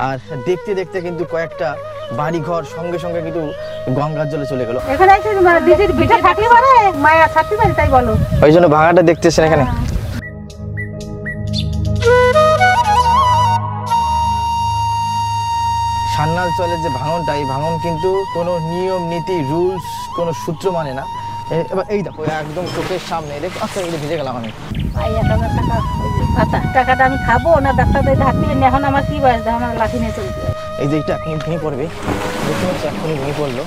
আর দেখতে দেখতে কিন্তু কয়েকটা বাড়ি ঘর সঙ্গে সঙ্গে কিন্তু গঙ্গার জলে চলে গেল। এখানে আছে দিদির ভিটা থাকতে পারে, মায়া থাকতে পারে, তাই বলো। ওই জন্য ভাঙাটা দেখতেছেন এখানে। সান্যাল চলের যে ভাঙনটা, এই ভাঙন কিন্তু কোনো নিয়ম নীতি রুলস কোনো সূত্র মানে না। এবার এই দেখো একদম চোখের সামনে দেখো, আচ্ছা এটা ভিজে গেলাম আমি। টাকাটা আমি খাবো না, ডাক্তারদের ধারতে এখন আমার কি বয়স, আমার লাঠি নিয়ে চলতে। এই যে এটা এখনই ভেঙে পড়বে, দেখতে পাচ্ছি এখনই ভেঙে পড়লো।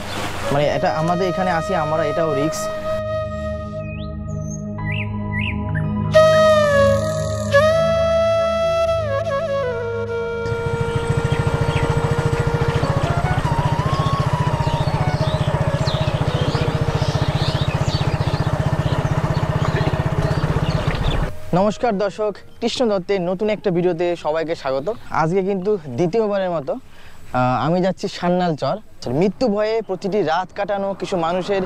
মানে এটা আমাদের এখানে আসি আমরা, এটাও রিস্ক। নমস্কার দর্শক, কৃষ্ণ দত্তের নতুন একটা ভিডিওতে সবাইকে স্বাগত। আজকে কিন্তু দ্বিতীয়বারের মতো আমি যাচ্ছি সান্যাল চর। মৃত্যু ভয়ে প্রতিটি রাত কাটানো কিছু মানুষের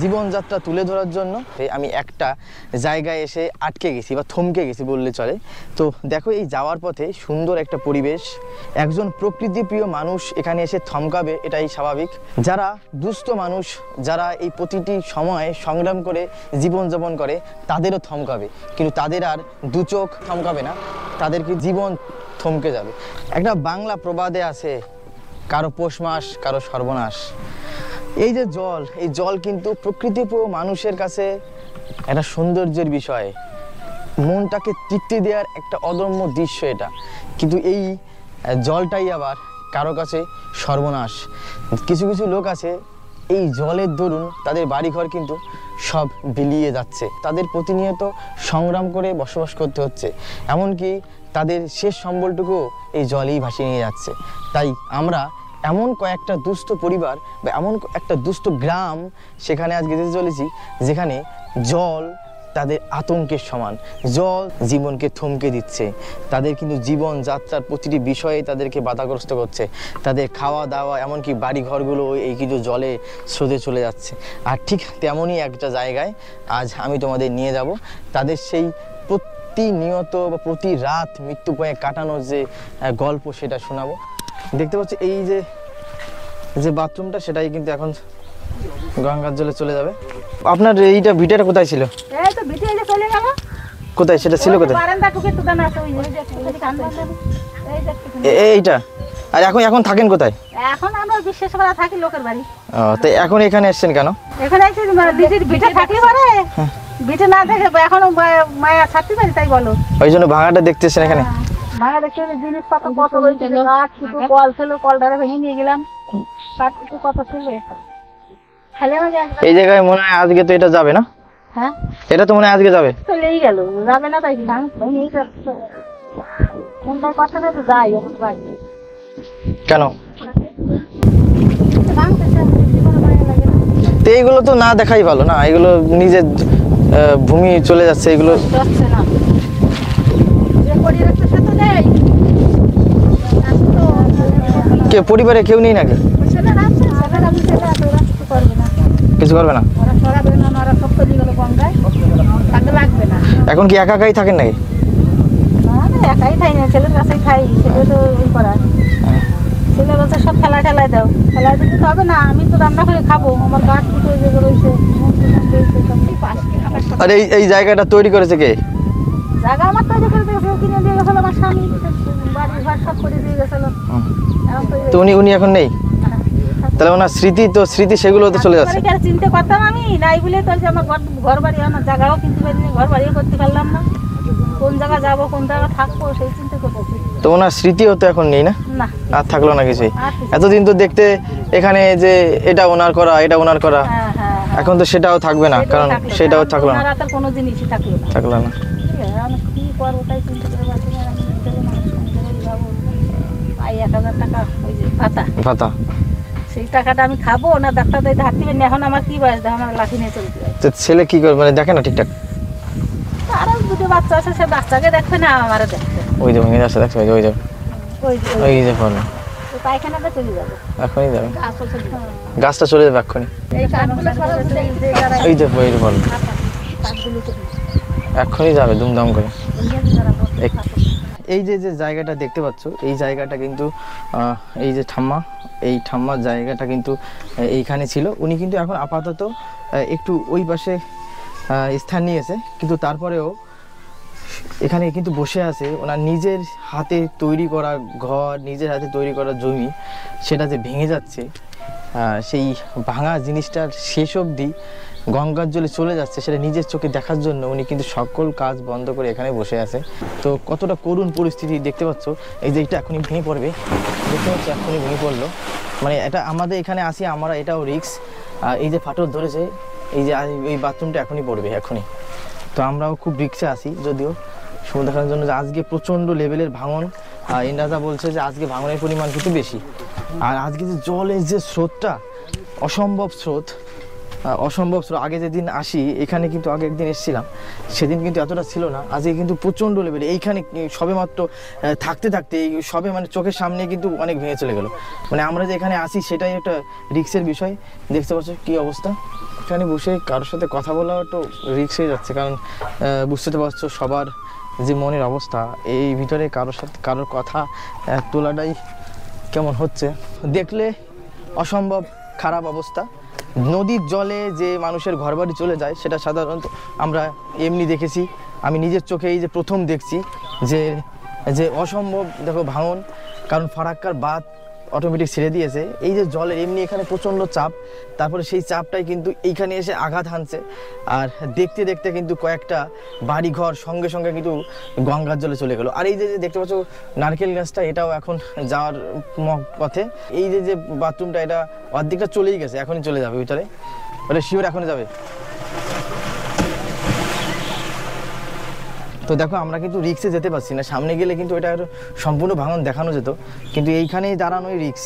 জীবনযাত্রা তুলে ধরার জন্য আমি একটা জায়গায় এসে আটকে গেছি বা থমকে গেছি বললে চলে। তো দেখো এই যাওয়ার পথে সুন্দর একটা পরিবেশ, একজন প্রকৃতিপ্রিয় মানুষ এখানে এসে থমকাবে এটাই স্বাভাবিক। যারা দুস্থ মানুষ, যারা এই প্রতিটি সময় সংগ্রাম করে জীবনযাপন করে তাদেরও থমকাবে, কিন্তু তাদের আর দু চোখ থমকাবে না, তাদেরকে জীবন থমকে যাবে। একটা বাংলা প্রবাদে আছে, কারো পৌষ মাস কারো সর্বনাশ। এই যে জল, এই জল কিন্তু প্রকৃতিপ্রিয় মানুষের কাছে একটা সৌন্দর্যের বিষয়, মনটাকে তৃপ্তি দেওয়ার একটা অদম্য দৃশ্য এটা। কিন্তু এই জলটাই আবার কারো কাছে সর্বনাশ। কিছু কিছু লোক আছে এই জলের দরুন তাদের বাড়িঘর কিন্তু সব বিলিয়ে যাচ্ছে, তাদের প্রতিনিয়ত সংগ্রাম করে বসবাস করতে হচ্ছে, এমনকি তাদের শেষ সম্বলটুকু এই জলেই ভাসিয়ে নিয়ে যাচ্ছে। তাই আমরা এমন কয়েকটা দুস্থ পরিবার বা এমন একটা দুস্থ গ্রাম সেখানে আজকে যেতে চলেছি, যেখানে জল তাদের আতঙ্কের সমান। জল জীবনকে থমকে দিচ্ছে, তাদের কিন্তু জীবনযাত্রার প্রতিটি বিষয়ে তাদেরকে বাধাগ্রস্ত করছে, তাদের খাওয়া দাওয়া এমনকি বাড়ি ঘরগুলো এই কিন্তু জলে স্রোতে চলে যাচ্ছে। আর ঠিক তেমনই একটা জায়গায় আজ আমি তোমাদের নিয়ে যাব, তাদের সেই প্রতিনিয়ত বা প্রতি রাত মৃত্যু ভয়ে কাটানোর যে গল্প সেটা শোনাবো। দেখতে পাচ্ছি এই যে বাথরুমটা, সেটাই কিন্তু এখন গঙ্গার জলে চলে যাবে। আপনার এইটা ভিটাটা কোথায় ছিল? এই তো ভিটে এসে চলে গেল। কোথায় সেটা ছিল? কোথায়? বারান্দা টুকে তো দানা আছে, ওই এইটা। আর এখন থাকেন কোথায়? এখন আমরা বিশেষ করে থাকি লোকের বাড়ি। তো এখন এখানে এসেছেন কেন? এখানে আছে দিদির ভিটা থাকতে পারে, ভিটে না দেখে এখন মায়া থাকতে পারে, তাই বলো। ওই জন্য ভাঙাটা দেখতেছেন এখানে। ভাঙা দেখতে জিনিসপত্র কত রয়েছিল, গাছ কিছু কল ছিল, কলটারে ভেঙে নিয়ে গেলাম, কাঠ কিছু কত ছিল। এই জায়গায় মনে হয় আজকে তো এটা যাবে না? হ্যাঁ, এটা তো মনে হয় আজকে যাবে। চলেই গেল, যাবে না তাই কোনটার কথা তো যাই কেন? তো এইগুলো তো না দেখাই ভালো না, এগুলো নিজের ভূমি চলে যাচ্ছে, এগুলো কে পরিবারে কেউ নেই নাকি? কিছু করবে না? এখন কি একা একাই থাকেন নাকি? একাই খাই না, ছেলের কাছেই খাই। ছেলে তো ওই করার, ছেলে বলছে সব ফেলায় দাও, ফেলায় দিতে তো হবে না, আমি তো রান্না করে খাবো, আমার গাছ কিছু রয়েছে। আর এই জায়গাটা তৈরি করেছে কে? জায়গা আমার তৈরি করে দিয়েছে, কিনে দিয়ে গেছিল আমার স্বামী, বাড়ি ঘর সব করে দিয়ে গেছিল। তো উনি এখন নেই, তাহলে ওনার স্মৃতি সেগুলো তো চলে যাচ্ছে। চিন্তা করতাম আমি নাই বলে তো আমার ঘর বাড়ি, আমার জায়গাও কিনতে পারিনি, ঘর বাড়িও করতে পারলাম না, কোন জায়গা যাবো কোন জায়গা থাকবো সেই চিন্তা করতেছি। তো ওনার স্মৃতিও তো এখন নেই না? আর থাকলো না কিছুই। এতদিন তো দেখতে এখানে যে এটা ওনার করা, এটা ওনার করা, এখন তো সেটাও থাকবে না, কারণ সেটাও থাকলো না, কোনো জিনিসই থাকলো না। কি করবো তাই চিন্তা করে পাই 1000 টাকা ওই যে ভাতা, সেই টাকাটা আমি খাবো না, ডাক্তারদের ধার দিবেন না, এখন আমার কি বয়স, আমার লাঠি নিয়ে চলতে হয়। তো ছেলে কি করে, মানে দেখে না ঠিকঠাক? আরো দুটো বাচ্চা আছে, সে বাচ্চাকে দেখবে না আমারও দেখবে। ওই যে ভেঙে যাচ্ছে, দেখছো? ওই যে ফল পায়খানাটা চলে যাবে, এখনই যাবে, গাছটা চলে যাবে এক্ষুনি। এই যে ফল এক্ষুনি যাবে দুমদাম করে। এই যে যে জায়গাটা দেখতে পাচ্ছ, এই জায়গাটা কিন্তু এই যে ঠাম্মা, এই ঠাম্মার জায়গাটা কিন্তু এইখানে ছিল। উনি কিন্তু এখন আপাতত একটু ওই পাশে স্থান নিয়েছে, কিন্তু তারপরেও এখানে কিন্তু বসে আছে। ওনার নিজের হাতে তৈরি করা ঘর, নিজের হাতে তৈরি করা জমি, সেটা যে ভেঙে যাচ্ছে, সেই ভাঙা জিনিসটার শেষ অবধি গঙ্গার জলে চলে যাচ্ছে, সেটা নিজের চোখে দেখার জন্য উনি কিন্তু সকল কাজ বন্ধ করে এখানে বসে আছে। তো কতটা করুণ পরিস্থিতি দেখতে পাচ্ছ। এই যে এটা এখনই ভেঙে পড়বে, দেখতে পাচ্ছ এখনই ভেঙে পড়লো। মানে এটা আমাদের এখানে আসি আমরা, এটাও রিস্ক। এই যে ফাটল ধরেছে, এই যে এই বাথরুমটা এখনই পড়বে এখনই। তো আমরাও খুব রিক্সে আসি, যদিও সমুদ্র দেখার জন্য যে আজকে প্রচণ্ড লেভেলের ভাঙন। ইন্দ্রাজা বলছে যে আজকে ভাঙনের পরিমাণ কিন্তু বেশি। আর আজকে যে জলের যে স্রোতটা, অসম্ভব স্রোত, অসম্ভব স্রোত। আগে যেদিন আসি এখানে, কিন্তু আগে একদিন এসেছিলাম, সেদিন কিন্তু এতটা ছিল না। আজকে কিন্তু প্রচণ্ড লেভেলে। এইখানে সবে মাত্র থাকতে থাকতে সবে মানে চোখের সামনে কিন্তু অনেক ভেঙে চলে গেল। মানে আমরা যে এখানে আসি সেটাই একটা রিক্সের বিষয়। দেখতে পাচ্ছ কী অবস্থা। এখানে বসে কারোর সাথে কথা বলাও একটু রিক্স হয়ে যাচ্ছে, কারণ বুঝতে পারছো সবার যে মনের অবস্থা, এই ভিতরে কারোর সাথে কারোর কথা তোলাটাই কেমন হচ্ছে। দেখলে অসম্ভব খারাপ অবস্থা। নদীর জলে যে মানুষের ঘরবাড়ি চলে যায়, সেটা সাধারণত আমরা এমনি দেখেছি। আমি নিজের চোখে এই যে প্রথম দেখছি যে অসম্ভব দেখো ভাঙন, কারণ ফারাক্কার বাঁধ অটোমেটিক ছেড়ে দিয়েছে। এই যে জলের এমনি এখানে প্রচণ্ড চাপ, তারপরে সেই চাপটাই কিন্তু এইখানে এসে আঘাত হানছে। আর দেখতে দেখতে কিন্তু কয়েকটা বাড়ি ঘর সঙ্গে সঙ্গে কিন্তু গঙ্গার জলে চলে গেল। আর এই যে দেখতে পাচ্ছ নারকেল গাছটা, এটাও এখন যাওয়ার পথে। এই যে বাথরুমটা, এটা অর্ধেকটা চলেই গেছে, এখনই চলে যাবে ভিতরে, ওটা শিওর এখনই যাবে। তো দেখো আমরা কিন্তু রিক্সে যেতে পারছি না, সামনে গেলে কিন্তু এটা সম্পূর্ণ ভাঙন দেখানো যেত, কিন্তু এইখানেই দাঁড়ানোই রিক্স।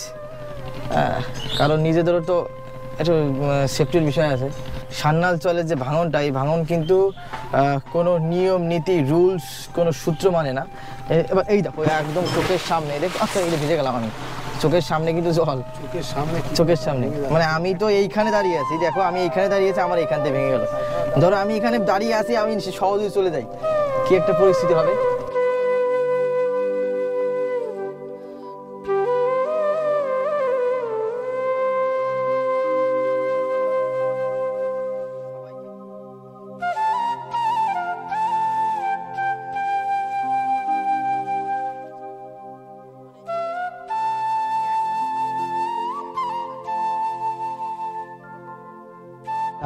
কারণ নিজেদেরও তো একটু সেফটির বিষয় আছে। সান্নাল চলের যে ভাঙনটা, এই ভাঙন কিন্তু কোনো নিয়ম নীতি রুলস কোনো সূত্র মানে না। এবার এই দেখো একদম চোখের সামনে, দেখো আচ্ছা এটা ভিজে গেলাম আমি, চোখের সামনে কিন্তু জল, চোখের সামনে। মানে আমি তো এইখানে দাঁড়িয়ে আছি, দেখো আমি এইখানে দাঁড়িয়ে আছি, আমার এইখান থেকে ভেঙে গেল। ধরো আমি এখানে দাঁড়িয়ে আছি, আমি সহজেই চলে যাই, কি একটা পরিস্থিতি হবে।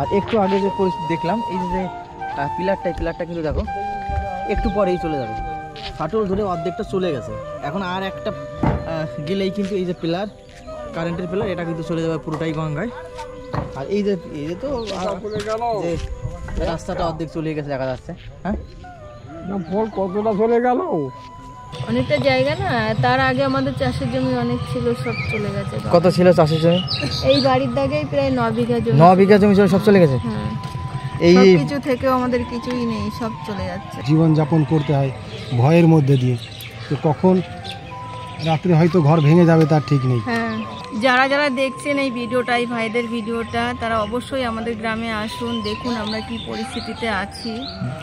আর একটু আগে যে পরিস্থিতি দেখলাম, এই যে পিলারটা কিন্তু দেখো একটু পরেই চলে যাবে, ফাটল ধরে অর্ধেকটা চলে গেছে। এখন আর একটা গেলেই কিন্তু এই যে পিলার, কারেন্টের পিলার, এটা কিন্তু চলে যাবে পুরোটাই গঙ্গায়। আর এই যে তো যে রাস্তাটা অর্ধেক চলে গেছে দেখা যাচ্ছে। হ্যাঁ কতটা চলে গেল, অনেকটা জায়গা না, তার আগে আমাদের চাষের জমি অনেক ছিল, সব চলে গেছে। কত ছিল চাষের জমি? এই বাড়ির দাগেই প্রায় 9 বিঘা জমি। 9 বিঘা জমি ছিল, সব চলে গেছে। হ্যাঁ, এই কিছু থেকেও আমাদের কিছুই নেই, সব চলে যাচ্ছে। জীবন যাপন করতে হয় ভয়ের মধ্যে দিয়ে, তো কখন রাত্রে হয়তো ঘর ভেঙে যাবে তার ঠিক নেই। হ্যাঁ, যারা যারা দেখছেন এই ভিডিওটা, এই ভাইদের ভিডিওটা, তারা অবশ্যই আমাদের গ্রামে আসুন, দেখুন আমরা কি পরিস্থিতিতে আছি।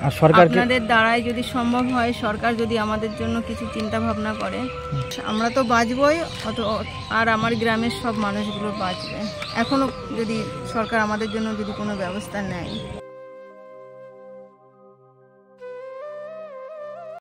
আর সরকার আপনাদের দ্বারাই যদি সম্ভব হয়, সরকার যদি আমাদের জন্য কিছু চিন্তা ভাবনা করে, আমরা তো বাঁচবই, আর আমার গ্রামের সব মানুষগুলো বাঁচবে। এখনো যদি সরকার আমাদের জন্য যদি কোনো ব্যবস্থা নেয়।